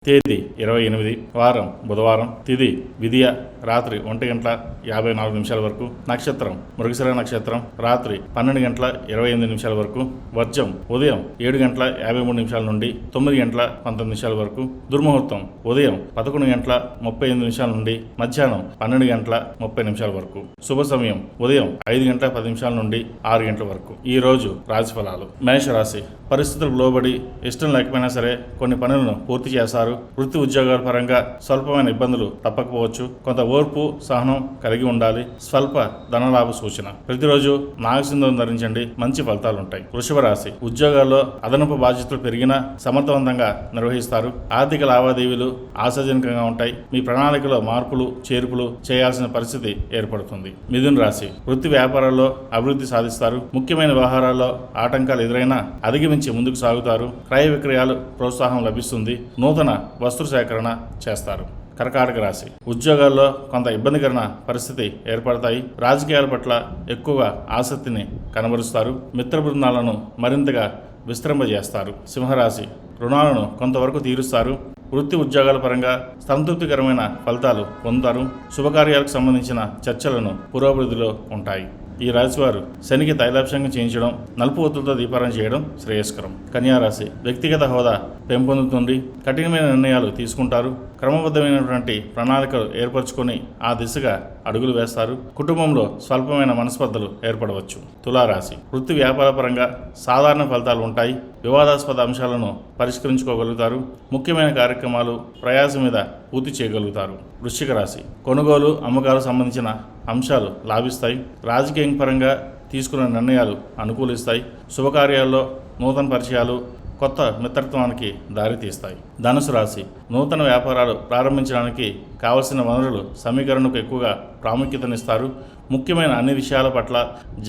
తేదీ 28, వారం బుధవారం, తిథి విధియ, రాత్రి 1:54 వరకు, నక్షత్రం మృగశిర నక్షత్రం, రాత్రి 12:28 వరకు, వర్జం ఉదయం 7:53 నుండి 9:19 వరకు, దుర్ముహూర్తం ఉదయం 11:35 నుండి మధ్యాహ్నం 12:30 వరకు, శుభ సమయం ఉదయం 5:10 నుండి 6 గంటల వరకు. ఈ రోజు రాశి ఫలాలు. మేషరాశి. పరిస్థితులకు లోబడి ఇష్టం లేకపోయినా సరే కొన్ని పనులను పూర్తి చేస్తారు. వృత్తి ఉద్యోగాల పరంగా స్వల్పమైన ఇబ్బందులు తప్పకపోవచ్చు. కొంత ఓర్పు సహనం కలిగి ఉండాలి. స్వల్ప ధనలాభ సూచన. ప్రతిరోజు నాగసింధం ధరించండి, మంచి ఫలితాలుంటాయి. వృషభ రాశి. ఉద్యోగాల్లో అదనపు బాధ్యతలు పెరిగినా సమర్థవంతంగా నిర్వహిస్తారు. ఆర్థిక లావాదేవీలు ఆశాజనకంగా ఉంటాయి. మీ ప్రణాళికలో మార్పులు చేర్పులు చేయాల్సిన పరిస్థితి ఏర్పడుతుంది. మిథున రాశి. వృత్తి వ్యాపారాల్లో అభివృద్ధి సాధిస్తారు. ముఖ్యమైన వ్యవహారాల్లో ఆటంకాలు ఎదురైనా అధిగమించి ముందుకు సాగుతారు. క్రయ విక్రయాలు ప్రోత్సాహం లభిస్తుంది. నూతన వస్తు సేకరణ చేస్తారు. కర్కాటక రాశి. ఉద్యోగాల్లో కొంత ఇబ్బందికరమైన పరిస్థితి ఏర్పడతాయి. రాజకీయాల పట్ల ఎక్కువగా ఆసక్తిని కనబరుస్తారు. మిత్ర బృందాలను మరింతగా విస్తరింపజేస్తారు. సింహరాశి. రుణాలను కొంతవరకు తీరుస్తారు. వృత్తి ఉద్యోగాల పరంగా సంతృప్తికరమైన ఫలితాలు పొందుతారు. శుభకార్యాలకు సంబంధించిన చర్చలను పురోభివృద్ధిలో ఉంటాయి. ఈ రాశివారు శనికి తైలాభిషేకం చేయించడం, నలుపు ఒత్తులతో దీపారాధన చేయడం శ్రేయస్కరం. కన్యారాశి. వ్యక్తిగత హోదా పెంపొందుతుంది. కఠినమైన నిర్ణయాలు తీసుకుంటారు. క్రమబద్ధమైనటువంటి ప్రణాళికలు ఏర్పరచుకొని ఆ దిశగా అడుగులు వేస్తారు. కుటుంబంలో స్వల్పమైన మనస్పర్ధలు ఏర్పడవచ్చు. తులారాశి. వృత్తి వ్యాపార పరంగా సాధారణ ఫలితాలు ఉంటాయి. వివాదాస్పద అంశాలను పరిష్కరించుకోగలుగుతారు. ముఖ్యమైన కార్యక్రమాలు ప్రయాసం మీద పూర్తి చేయగలుగుతారు. వృశ్చిక రాశి. కొనుగోలు అమ్మకాలకు సంబంధించిన అంశాలు లాభిస్తాయి. రాజకీయ పరంగా తీసుకున్న నిర్ణయాలు అనుకూలిస్తాయి. శుభకార్యాల్లో నూతన పరిచయాలు కొత్త మిత్రత్వానికి దారితీస్తాయి. ధనుసు రాశి. నూతన వ్యాపారాలు ప్రారంభించడానికి కావలసిన వనరులు సమీకరణకు ఎక్కువగా ప్రాముఖ్యతనిస్తారు. ముఖ్యమైన అన్ని విషయాల పట్ల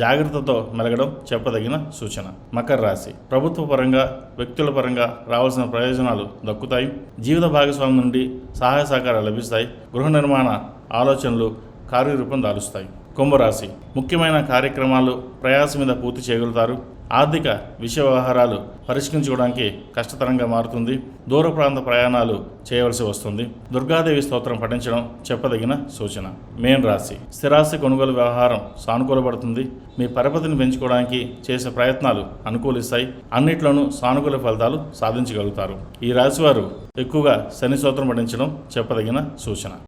జాగ్రత్తతో మెలగడం చెప్పదగిన సూచన. మకర రాశి. ప్రభుత్వ పరంగా వ్యక్తుల పరంగా రావాల్సిన ప్రయోజనాలు దక్కుతాయి. జీవిత భాగస్వామి నుండి సహాయ సహకారాలు లభిస్తాయి. గృహ నిర్మాణ ఆలోచనలు కార్యరూపం దాలుస్తాయి. కుంభరాశి. ముఖ్యమైన కార్యక్రమాలు ప్రయాసం మీద పూర్తి చేయగలుగుతారు. ఆర్థిక విషయ వ్యవహారాలు పరిష్కరించుకోవడానికి కష్టతరంగా మారుతుంది. దూర ప్రాంత ప్రయాణాలు చేయవలసి వస్తుంది. దుర్గాదేవి స్తోత్రం పఠించడం చెప్పదగిన సూచన. మేన్ రాశి. స్థిరాస్తి కొనుగోలు వ్యవహారం సానుకూలపడుతుంది. మీ పరపతిని పెంచుకోవడానికి చేసే ప్రయత్నాలు అనుకూలిస్తాయి. అన్నిట్లోనూ సానుకూల ఫలితాలు సాధించగలుగుతారు. ఈ రాశివారు ఎక్కువగా శని స్తోత్రం పఠించడం చెప్పదగిన సూచన.